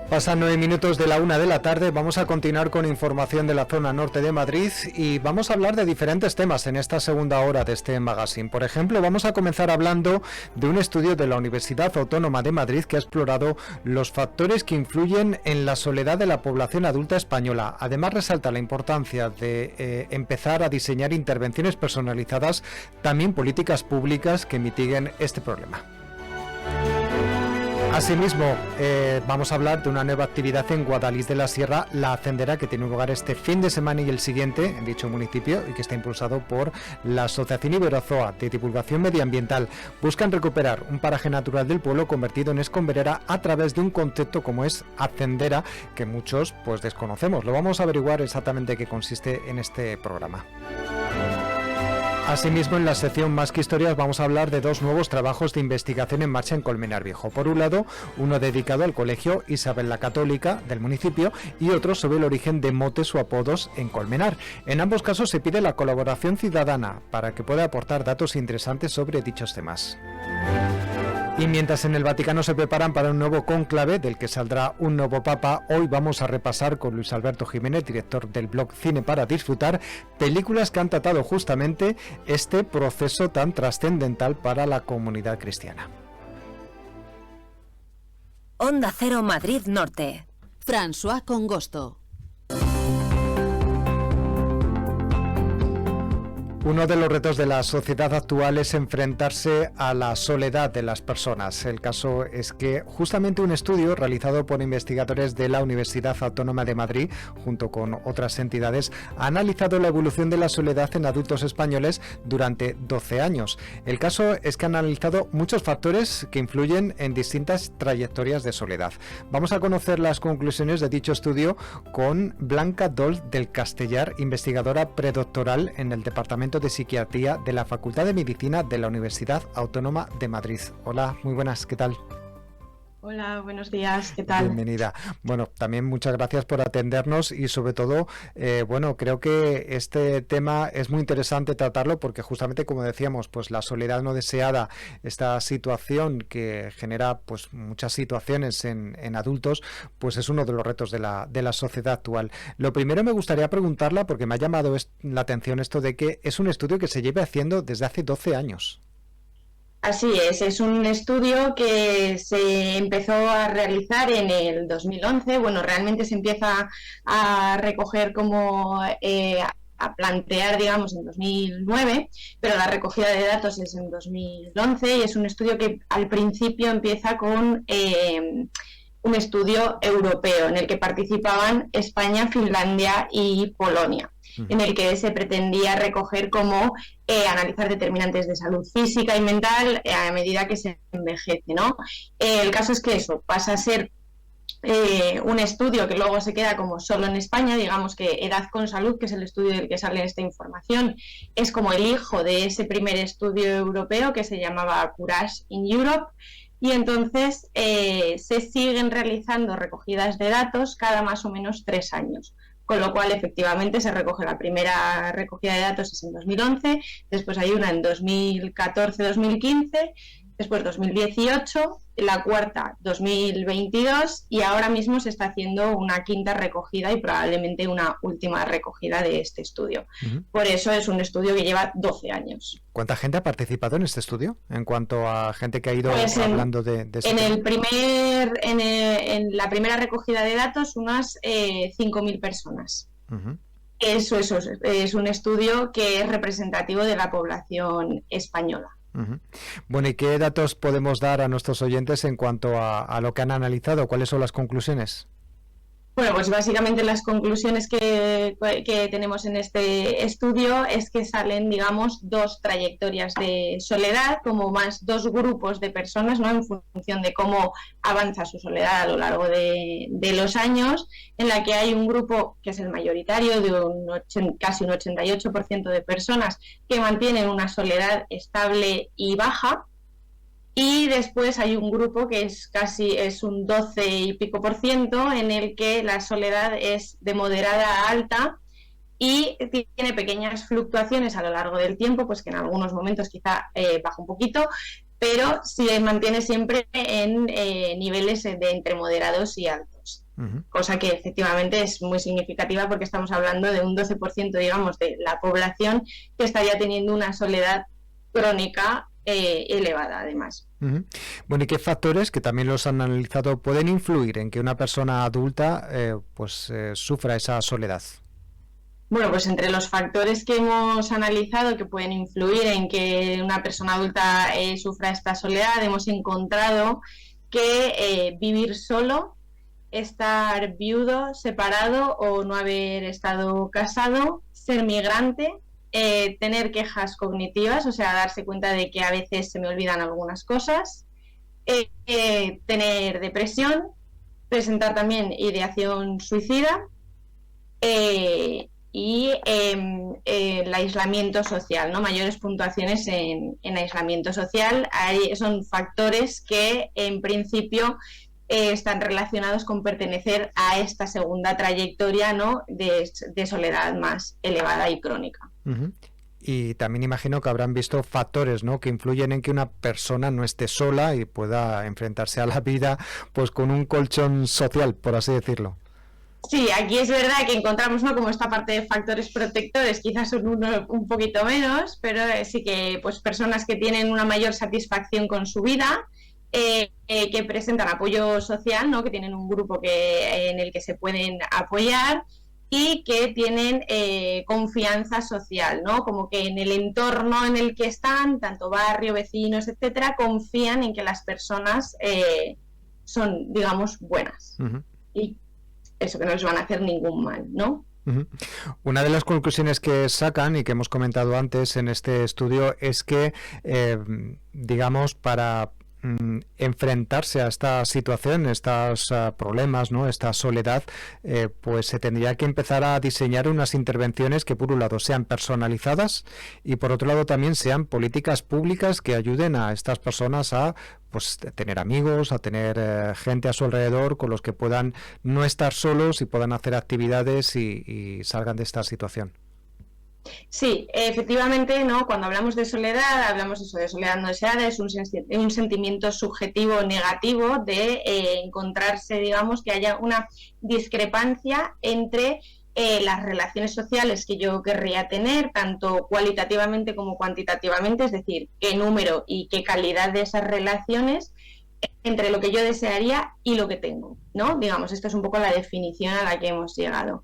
Pasan 9 minutos de la 1 de la tarde, vamos a continuar con información de la zona norte de Madrid y vamos a hablar de diferentes temas en esta segunda hora de este magazine. Por ejemplo, vamos a comenzar hablando de un estudio de la Universidad Autónoma de Madrid que ha explorado los factores que influyen en la soledad de la población adulta española. Además, resalta la importancia de empezar a diseñar intervenciones personalizadas, también políticas públicas que mitiguen este problema. Asimismo, vamos a hablar de una nueva actividad en Guadalís de la Sierra, la Hacendera, que tiene lugar este fin de semana y el siguiente en dicho municipio y que está impulsado por la Asociación Iberozoa de Divulgación Medioambiental. Buscan recuperar un paraje natural del pueblo convertido en escombrera a través de un concepto como es Hacendera, que muchos pues desconocemos. Lo vamos a averiguar exactamente qué consiste en este programa. Asimismo, en la sección Más que Historias vamos a hablar de dos nuevos trabajos de investigación en marcha en Colmenar Viejo. Por un lado, uno dedicado al Colegio Isabel la Católica del municipio y otro sobre el origen de motes o apodos en Colmenar. En ambos casos se pide la colaboración ciudadana para que pueda aportar datos interesantes sobre dichos temas. Y mientras en el Vaticano se preparan para un nuevo cónclave del que saldrá un nuevo papa, hoy vamos a repasar con Luis Alberto Jiménez, director del blog Cine para Disfrutar, películas que han tratado justamente este proceso tan trascendental para la comunidad cristiana. Onda Cero Madrid Norte. François Congosto. Uno de los retos de la sociedad actual es enfrentarse a la soledad de las personas. El caso es que justamente un estudio realizado por investigadores de la Universidad Autónoma de Madrid, junto con otras entidades, ha analizado la evolución de la soledad en adultos españoles durante 12 años. El caso es que han analizado muchos factores que influyen en distintas trayectorias de soledad. Vamos a conocer las conclusiones de dicho estudio con Blanca Dols del Castellar, investigadora predoctoral en el Departamento de Psiquiatría de la Facultad de Medicina de la Universidad Autónoma de Madrid. Hola, muy buenas, ¿qué tal? Hola, buenos días, ¿qué tal? Bienvenida. Bueno, también muchas gracias por atendernos y sobre todo, creo que este tema es muy interesante tratarlo porque justamente, como decíamos, pues la soledad no deseada, esta situación que genera pues muchas situaciones en adultos, pues es uno de los retos de la sociedad actual. Lo primero me gustaría preguntarla, porque me ha llamado la atención esto de que es un estudio que se lleva haciendo desde hace 12 años. Así es un estudio que se empezó a realizar en el 2011, bueno, realmente se empieza a recoger como a plantear, digamos, en 2009, pero la recogida de datos es en 2011 y es un estudio que al principio empieza con un estudio europeo en el que participaban España, Finlandia y Polonia, en el que se pretendía recoger cómo analizar determinantes de salud física y mental a medida que se envejece, ¿no? El caso es que eso pasa a ser un estudio que luego se queda como solo en España, digamos que Edad con Salud, que es el estudio del que sale esta información, es como el hijo de ese primer estudio europeo que se llamaba Courage in Europe. Y entonces se siguen realizando recogidas de datos cada más o menos 3 años. Con lo cual, efectivamente, se recoge la primera recogida de datos es en 2011, después hay una en 2014-2015, después 2018, la cuarta 2022 y ahora mismo se está haciendo una quinta recogida y probablemente una última recogida de este estudio. Por eso es un estudio que lleva 12 años. ¿Cuánta gente ha participado en este estudio? En cuanto a gente que ha ido hablando de este en la primera recogida de datos, unas 5.000 personas. Eso es un estudio que es representativo de la población española. Bueno, ¿y qué datos podemos dar a nuestros oyentes en cuanto a lo que han analizado? ¿Cuáles son las conclusiones? Bueno, pues básicamente las conclusiones que tenemos en este estudio es que salen, digamos, 2 trayectorias de soledad, como más 2 grupos de personas, ¿no? En función de cómo avanza su soledad a lo largo de los años, en la que hay un grupo que es el mayoritario, de casi un 88% de personas que mantienen una soledad estable y baja. Y después hay un grupo que es un 12 y pico % en el que la soledad es de moderada a alta y tiene pequeñas fluctuaciones a lo largo del tiempo, pues que en algunos momentos quizá baja un poquito, pero se mantiene siempre en niveles de entre moderados y altos. cosa que efectivamente es muy significativa porque estamos hablando de un 12%, digamos, de la población que estaría teniendo una soledad crónica elevada, además. Bueno, ¿y qué factores, que también los han analizado, pueden influir en que una persona adulta sufra esa soledad? Bueno, pues entre los factores que hemos analizado que pueden influir en que una persona adulta sufra esta soledad, hemos encontrado que vivir solo, estar viudo, separado o no haber estado casado, ser migrante, tener quejas cognitivas, o sea, darse cuenta de que a veces se me olvidan algunas cosas, tener depresión, presentar también ideación suicida y el aislamiento social, ¿no? Mayores puntuaciones en aislamiento social. Son factores que en principio están relacionados con pertenecer a esta segunda trayectoria, ¿no? de soledad más elevada y crónica. Y también imagino que habrán visto factores, ¿no?, que influyen en que una persona no esté sola y pueda enfrentarse a la vida pues con un colchón social, por así decirlo. Sí, aquí es verdad que encontramos, ¿no?, como esta parte de factores protectores, quizás son un poquito menos, pero sí que pues personas que tienen una mayor satisfacción con su vida, que presentan apoyo social, ¿no?, que tienen un grupo en el que se pueden apoyar y que tienen confianza social, ¿no?, como que en el entorno en el que están, tanto barrio, vecinos, etcétera, confían en que las personas son, digamos, buenas. Y eso, que no les van a hacer ningún mal, ¿no? Una de las conclusiones que sacan y que hemos comentado antes en este estudio es que, digamos, para enfrentarse a esta situación, estos problemas, ¿no?, esta soledad, pues se tendría que empezar a diseñar unas intervenciones que por un lado sean personalizadas y por otro lado también sean políticas públicas que ayuden a estas personas a pues tener amigos, a tener gente a su alrededor con los que puedan no estar solos y puedan hacer actividades y salgan de esta situación. Sí, efectivamente, ¿no? Cuando hablamos de soledad, hablamos eso, de soledad no deseada, es un sentimiento subjetivo negativo de encontrarse, digamos, que haya una discrepancia entre las relaciones sociales que yo querría tener, tanto cualitativamente como cuantitativamente, es decir, qué número y qué calidad de esas relaciones, entre lo que yo desearía y lo que tengo, ¿no? Digamos, esta es un poco la definición a la que hemos llegado.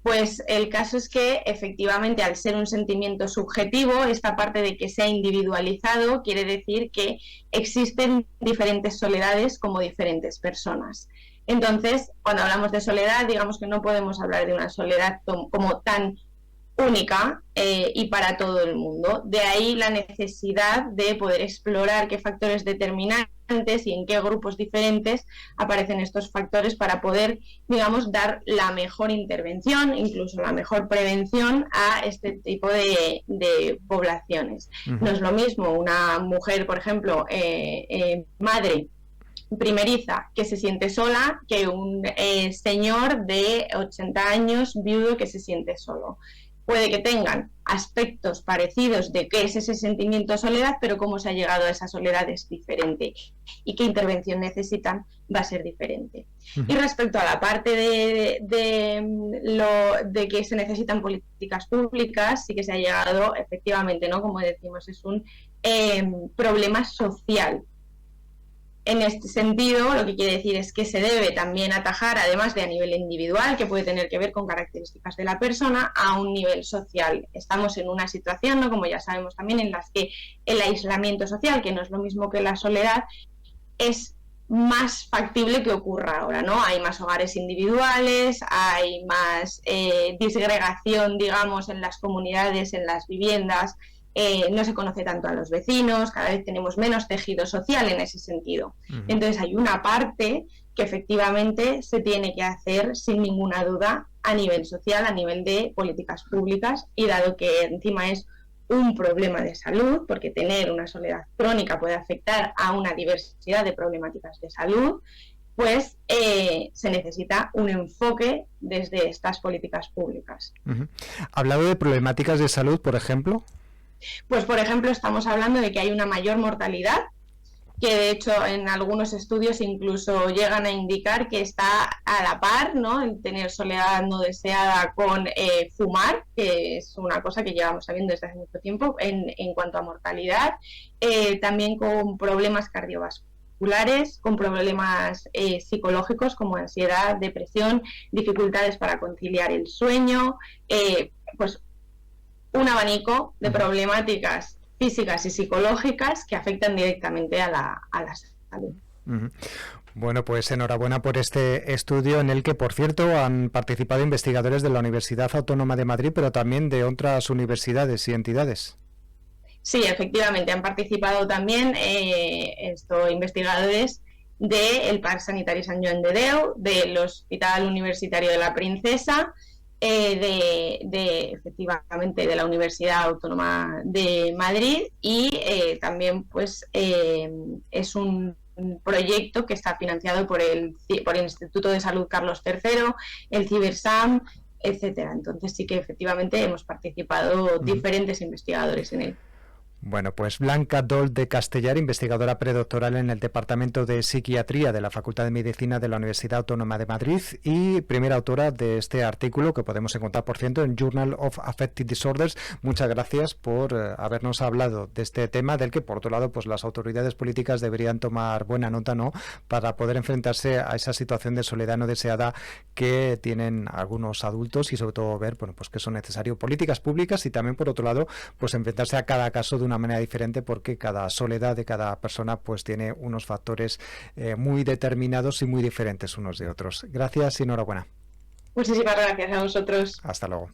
Pues el caso es que efectivamente, al ser un sentimiento subjetivo, esta parte de que sea individualizado quiere decir que existen diferentes soledades como diferentes personas. Entonces, cuando hablamos de soledad, digamos que no podemos hablar de una soledad como tan única y para todo el mundo. De ahí la necesidad de poder explorar qué factores determinantes y en qué grupos diferentes aparecen estos factores para poder, digamos, dar la mejor intervención, incluso la mejor prevención a este tipo de poblaciones. No es lo mismo una mujer, por ejemplo, madre primeriza que se siente sola que un señor de 80 años viudo que se siente solo. Puede que tengan aspectos parecidos de qué es ese sentimiento de soledad, pero cómo se ha llegado a esa soledad es diferente y qué intervención necesitan va a ser diferente. Y respecto a la parte de que se necesitan políticas públicas, sí que se ha llegado, efectivamente, ¿no? Como decimos, es un problema social. En este sentido, lo que quiere decir es que se debe también atajar, además de a nivel individual, que puede tener que ver con características de la persona, a un nivel social. Estamos en una situación, ¿no?, como ya sabemos también, en las que el aislamiento social, que no es lo mismo que la soledad, es más factible que ocurra ahora, ¿no? Hay más hogares individuales, hay más disgregación, digamos, en las comunidades, en las viviendas. No se conoce tanto a los vecinos, cada vez tenemos menos tejido social en ese sentido. Entonces hay una parte que efectivamente se tiene que hacer sin ninguna duda a nivel social, a nivel de políticas públicas, y dado que encima es un problema de salud, porque tener una soledad crónica puede afectar a una diversidad de problemáticas de salud, pues se necesita un enfoque desde estas políticas públicas. ¿Hablado de problemáticas de salud, por ejemplo? Pues, por ejemplo, estamos hablando de que hay una mayor mortalidad que de hecho en algunos estudios incluso llegan a indicar que está a la par, ¿no?, el tener soledad no deseada con fumar, que es una cosa que llevamos sabiendo desde hace mucho tiempo en cuanto a mortalidad, también con problemas cardiovasculares, con problemas psicológicos como ansiedad, depresión, dificultades para conciliar el sueño, pues un abanico de problemáticas físicas y psicológicas que afectan directamente a la salud. Uh-huh. Bueno, pues enhorabuena por este estudio en el que, por cierto, han participado investigadores de la Universidad Autónoma de Madrid, pero también de otras universidades y entidades. Sí, efectivamente, han participado también investigadores del Parc Sanitari Sant Joan de Déu, del Hospital Universitario de la Princesa, efectivamente de la Universidad Autónoma de Madrid y también pues es un proyecto que está financiado por el Instituto de Salud Carlos III, el CiberSam, etcétera. Entonces sí que efectivamente hemos participado diferentes investigadores en él. Bueno, pues Blanca Dol de Castellar, investigadora predoctoral en el Departamento de Psiquiatría de la Facultad de Medicina de la Universidad Autónoma de Madrid y primera autora de este artículo que podemos encontrar, por cierto, en Journal of Affective Disorders. Muchas gracias por habernos hablado de este tema, del que, por otro lado, pues las autoridades políticas deberían tomar buena nota, ¿no?, para poder enfrentarse a esa situación de soledad no deseada que tienen algunos adultos y, sobre todo, ver, bueno, pues que son necesarias políticas públicas y también, por otro lado, pues enfrentarse a cada caso de una manera diferente, porque cada soledad de cada persona pues tiene unos factores muy determinados y muy diferentes unos de otros. Gracias y enhorabuena. Muchísimas gracias a vosotros. Hasta luego.